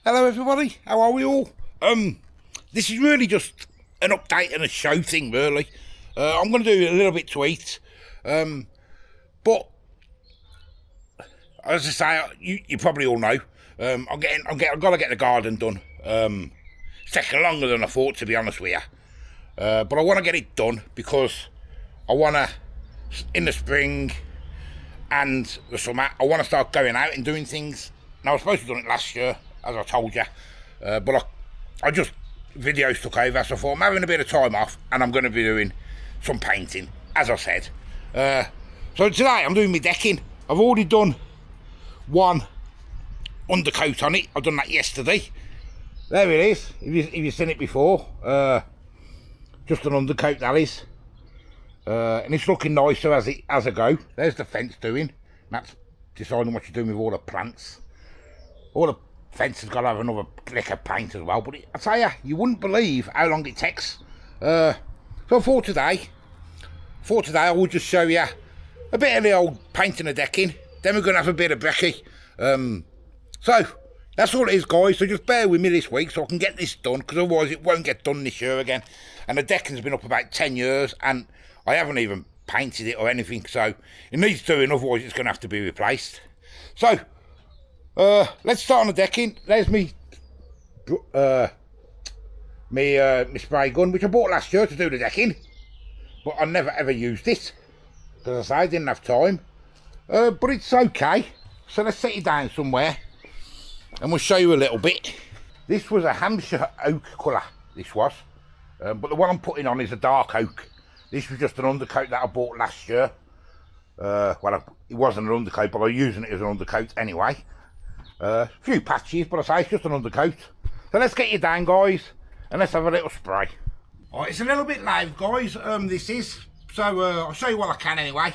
Hello everybody, how are we all? This is really just an update and a show thing really. I'm going to do a little bit to eat, but as I say, you probably all know, I've got to get the garden done. It's taking longer than I thought, to be honest with you, but I want to get it done because I want to, in the spring and the summer, I want to start going out and doing things. Now I was supposed to have done it last year, as I told you, but I just, videos took over, so I thought I'm having a bit of time off and I'm going to be doing some painting, as I said. So today I'm doing my decking. I've already done one undercoat on it. I've done that yesterday. There it is, if you've seen it before. Just an undercoat, that is. And it's looking nicer as I go. There's the fence doing. That's deciding what you're doing with all the plants. All the fence has got to have another lick of paint as well. But I tell you, you wouldn't believe how long it takes. So for today I will just show you a bit of the old painting and decking. Then we're going to have a bit of brekkie. So that's all it is, guys. So just bear with me this week so I can get this done, because otherwise it won't get done this year again. And the decking's been up about 10 years and I haven't even painted it or anything. So it needs doing, otherwise it's going to have to be replaced. So let's start on the decking. There's me spray gun, which I bought last year to do the decking, but I never ever used it because I didn't have time. But it's okay. So let's set it down somewhere and we'll show you a little bit. This was a Hampshire oak colour, this was, but the one I'm putting on is a dark oak. This was just an undercoat that I bought last year. Well, it wasn't an undercoat, but I'm using it as an undercoat anyway. A few patches, but I say it's just an undercoat. So let's get you down, guys, and let's have a little spray. Alright, it's a little bit loud, guys, this is. So I'll show you what I can anyway.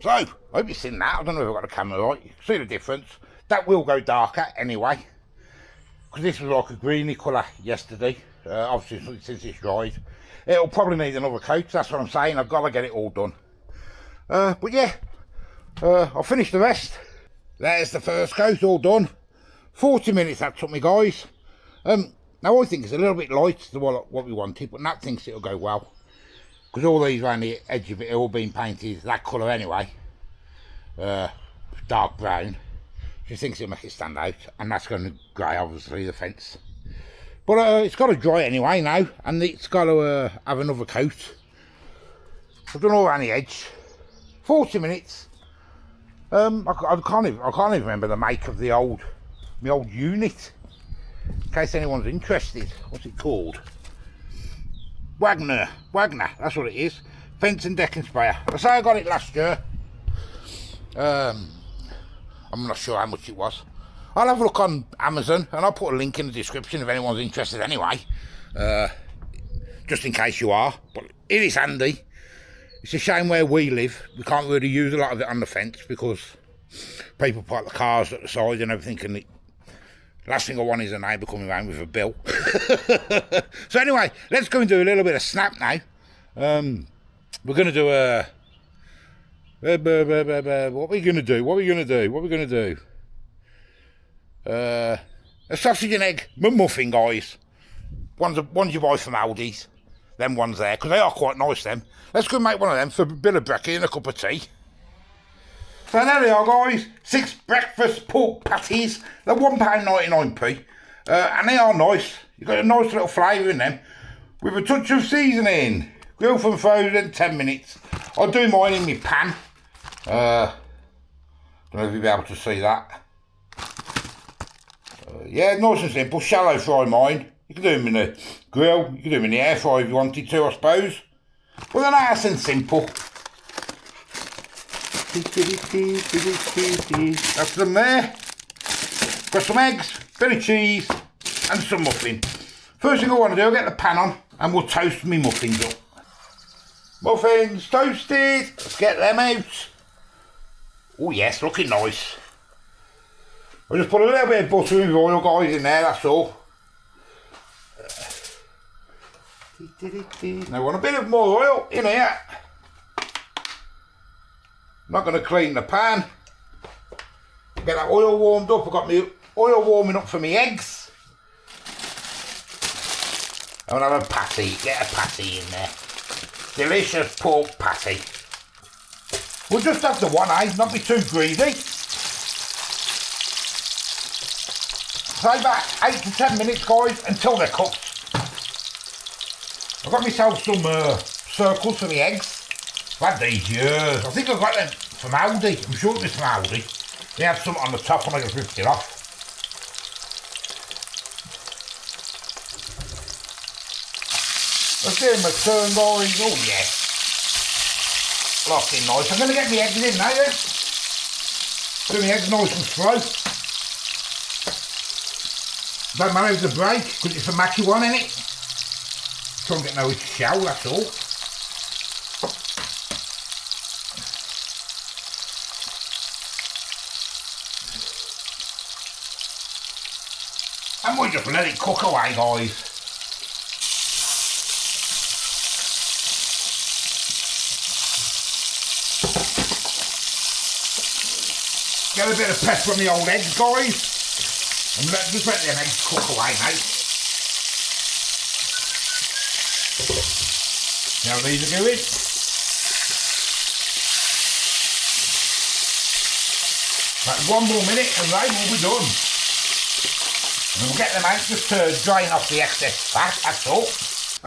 So, I hope you've seen that. I don't know if I've got the camera right. You can see the difference. That will go darker anyway, because this was like a greeny colour yesterday. Obviously, since it's dried, it'll probably need another coat. That's what I'm saying. I've got to get it all done. But yeah, I'll finish the rest. There's the first coat all done. 40 minutes that took me, guys. Now I think it's a little bit light to what we wanted, but Nat thinks it'll go well, because all these around the edge of it are all being painted that colour anyway, dark brown. She thinks it'll make it stand out, and that's going to grey, obviously, the fence. But it's got to dry anyway now, and it's got to have another coat. I've done all around the edge. 40 minutes. I can't even remember the make of the old my old unit. In case anyone's interested. What's it called? Wagner, that's what it is. Fence and decking sprayer. I say I got it last year. I'm not sure how much it was. I'll have a look on Amazon and I'll put a link in the description if anyone's interested anyway. Just in case you are. But it is handy. It's a shame where we live. We can't really use a lot of it on the fence because people park the cars at the side and everything. And last thing I want is a neighbour coming around with a bill. So anyway, let's go and do a little bit of snap now. We're going to do a... What are we going to do? A sausage and egg muffin, guys. One's you buy from Aldi's. Them ones there, because they are quite nice, them. Let's go and make one of them for a bit of brekkie and a cup of tea. So there they are, guys. 6 breakfast pork patties. They're £1.99p. And they are nice. You've got a nice little flavour in them. With a touch of seasoning. Grill from frozen, 10 minutes. I'll do mine in my pan. Don't know if you'll be able to see that. Yeah, nice and simple. Shallow fry mine. You can do them in the grill. You can do them in the air fryer if you wanted to, I suppose. But they're nice and simple. That's them there. Got some eggs, bit of cheese, and some muffin. First thing I want to do, I'll get the pan on and we'll toast me muffins up. Muffins toasted. Let's get them out. Oh yes, looking nice. I'll just put a little bit of butter and oil, guys, in there, that's all. Now I want a bit of more oil in here. I'm not going to clean the pan. Get that oil warmed up. I've got my oil warming up for my eggs. I'm going to have a patty. Get a patty in there. Delicious pork patty. We'll just have the one, not be too greedy. So about 8 to 10 minutes, guys, until they're cooked. I've got myself some circles for the eggs. I've had these years. I think I got them from Aldi. I'm sure it was from Aldi. They had something on the top and I just ripped it off. Let's give them a turn, guys. Oh, yes. Looking nice. I'm going to get my eggs in now, yeah? Do my eggs nice and slow. Don't matter if it's a break, because it's a matchy one, innit? Try and get no shell, that's all. And we'll just let it cook away, guys. Get a bit of pepper on the old eggs, guys. And just let them eggs cook away, mate. Now these are going. Right, 1 more minute and they will be done. And we'll get them out just to drain off the excess fat, that's all.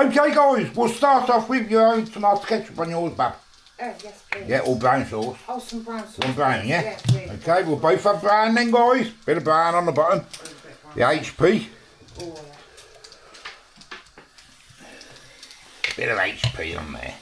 Okay, guys, we'll start off with your own tomato ketchup on yours, Bab. Yes, please. Yeah, all brown sauce. Oh, some brown sauce. One brown, yeah? Yeah, please. Okay, we'll both have brown then, guys. Bit of brown on the bottom. The HP. Oh, yeah. Bit of HP on there.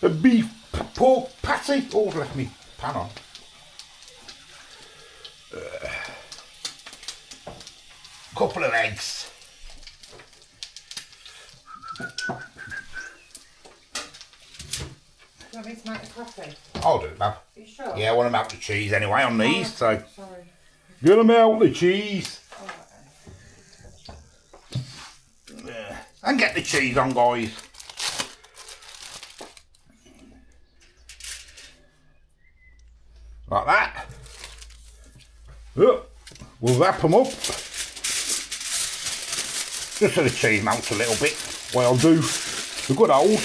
The beef pork patty. Oh, I've left me pan on. Couple of eggs. Do you want me to make the coffee? I'll do it, Bab. Are you sure? Yeah, I want to melt the cheese anyway on these, so. Sorry. Gonna melt the cheese. And get the cheese on, guys. Like that. We'll wrap them up. Just so the cheese melts a little bit. What I'll do, the good old.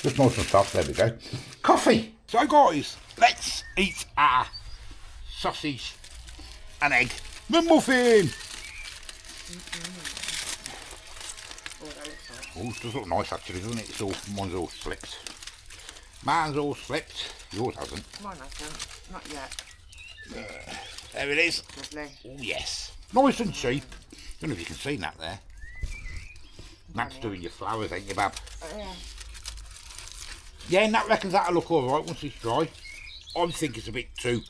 Just nice and soft, there we go. Coffee. So guys, let's eat our sausage and egg muffin. Oh, it does look nice actually, doesn't it? Mine's all slipped. Mine's all slipped. Yours hasn't. Mine hasn't. Not yet. There it is. Lovely. Oh yes. Nice and cheap. Don't know if you can see that there. That's doing your flowers, ain't you, Bab? Yeah. Yeah, and that reckons that'll look alright once it's dry. I think it's a bit too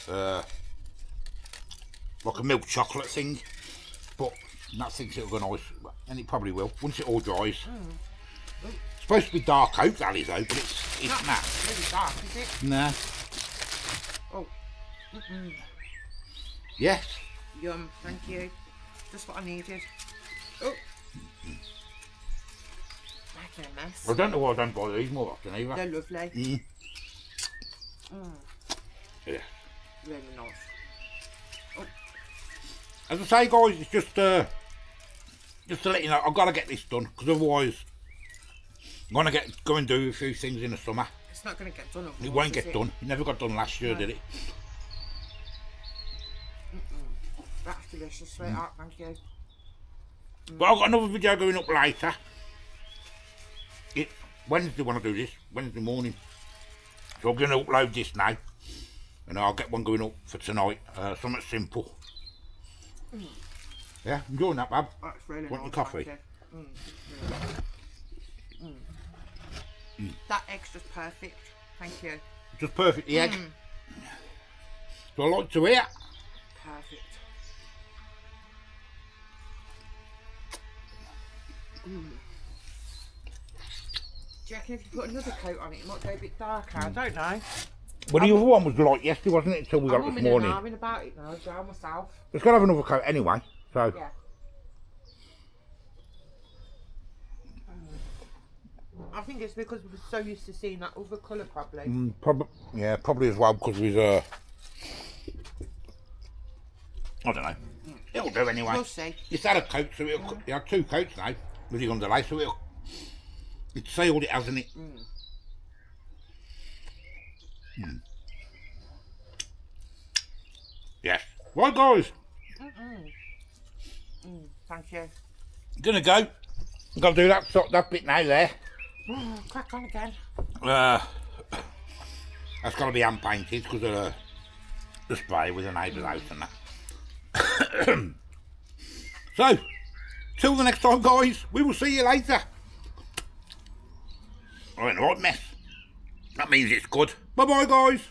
like a milk chocolate thing. But Nat thinks it'll go nice. And it probably will, once it all dries. It's supposed to be dark oak, that is, though, but it's not. Really dark, is it? Nah. Oh. Yes. Yum, thank you. Just what I needed. Oh. Making a mess. I don't know why I don't buy these more often either. They're lovely. Yeah. Really nice. Oh. As I say, guys, it's just to let you know, I've got to get this done, because otherwise I'm going to go and do a few things in the summer. It's not going to get done. It won't get done. It never got done last year, did it? That's delicious, sweetheart, thank you. But I've got another video going up later. It's Wednesday when I do this, Wednesday morning. So I'm going to upload this now. And I'll get one going up for tonight. Something simple. Yeah, enjoying that, Bab. That's really Want nice. your coffee? Thank you. That egg's just perfect. Thank you. Just perfect, the egg. So I like to eat. Perfect. Do you reckon if you put another coat on it, it might go a bit darker? I don't know. Well, the other one was light yesterday, wasn't it? Until we got it this morning. I'm about it now, Joe, myself. It's got to have another coat anyway, so. Yeah. I think it's because we're so used to seeing that other colour, probably. Probably as well, because we've, I don't know. It'll do anyway. We'll see. It's had a coat, so it'll, it had two coats now with the underlay, so it's sealed it, hasn't it? Yes. Right, guys. Thank you. Gonna go. I'm gonna do that bit now there. Crack on again. That's got to be hand painted because of the spray with the neighbour's house and that. So, till the next time, guys, we will see you later. I'm in the right mess. That means it's good. Bye bye, guys.